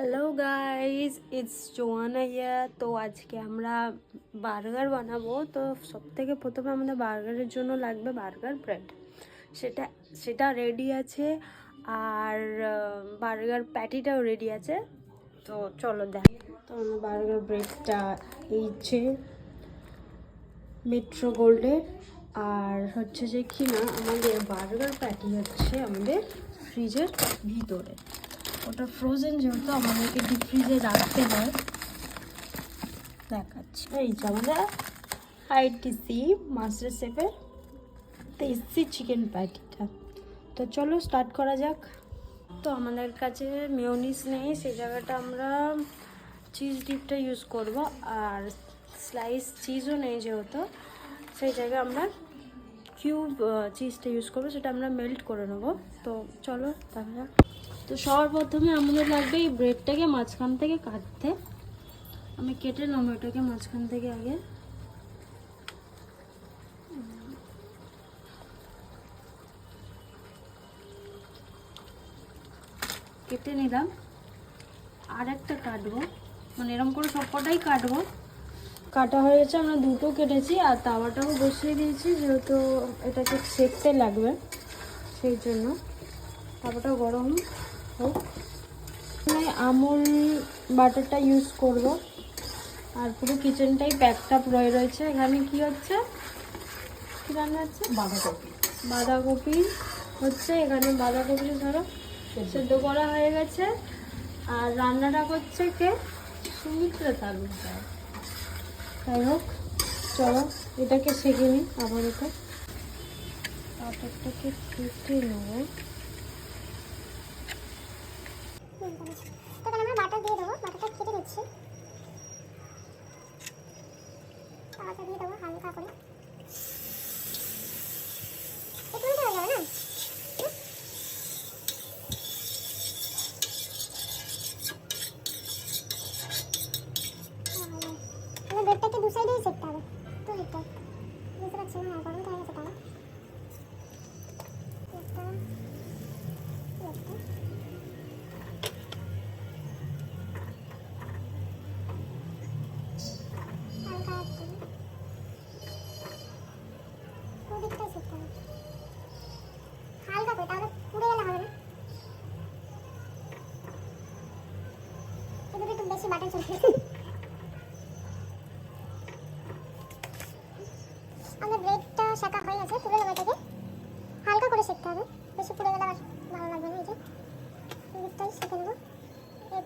Hello guys, it's জোয়ানা here. তো আজকে আমরা বার্গার বানাবো। তো সবথেকে প্রথমে আমাদের বার্গারের জন্য লাগবে বার্গার ব্রেড। সেটা রেডি আছে, আর বার্গার প্যাটিটাও রেডি আছে। তো চলো দেখ। তো আমার বার্গার ব্রেডটা এই যে মেট্রো গোল্ডের, আর হচ্ছে যে কি না, আমাদের বার্গার প্যাটি হচ্ছে আমাদের ফ্রিজের ভিতরে। ওটা ফ্রোজেন, যেহেতু আমাদেরকে ডিপ ফ্রিজে রাখতে হয়। দেখাচ্ছি, এই যে আমাদের আইটিসি মাস্টার শেফের টেস্টি চিকেন প্যাটিটা। তো চলো স্টার্ট করা যাক। তো আমাদের কাছে মেয়োনিজ নেই, সেই জায়গাটা আমরা চিজ ডিপটা ইউজ করব। আর স্লাইস চিজও নেই যেহেতু, সেই জায়গায় আমরা কিউব চিজটা ইউজ করবো, সেটা আমরা মেল্ট করে নেবো। তো চলো দেখা যাক। তো সবার প্রথমে আমাদের লাগবে এই ব্রেডটাকে মাঝখান থেকে কাটতে। আমি কেটে নেবো এটাকে মাঝখান থেকে আগে। কেটে নিলাম, আর একটা কাটবো, মানে এরকম করে সবকটাই কাটবো। কাটা হয়ে গেছে, আমরা দুটো কেটেছি, আর তাওয়াটাও বসিয়ে দিয়েছি, যেহেতু এটাকে সেকতে লাগবে সেই জন্য। তাওয়াটাও গরম হোক। আমুল বাটারটা ইউজ করব, আর পুরো কিচেনটাই প্যাকড রয়েছে। এখানে কি হচ্ছে, কি রান্না হচ্ছে? বাঁধাকপি হচ্ছে এখানে। বাঁধাকপি ধরো সেদ্ধ করা হয়ে গেছে। আর রান্নাটা করছে কে? সুমিত্রা তালুকদার। যাই হোক, চলো এটাকে সেঁকে নিই। আপাতত বাটারটাকে কেটে নেবো। বাটার দিয়ে দেবো, বাটারটা কেটে নিচ্ছি। তাওয়াটা দিয়ে দেবো হালকা করে, একটু হয়ে যাবে না? ব্রেডটাকে দু সাইডেই সেকতে হবে। তো এটা বুঝতে পারছি না, গরম হয়ে গেছে তাও। হালকা করে, তাহলে পুড়ে গেলে হবে না। এগুলো একটু বেশি বাটার চলছে। আমাদের ব্রেডটা সেকা হয়ে গেছে, তুলে নেবো এটাকে। হালকা করে সেকতে হবে, বেশি পুড়ে গেলে আবার ভালো লাগবে না। এই যে ব্রেডটাই সেকে নেবো।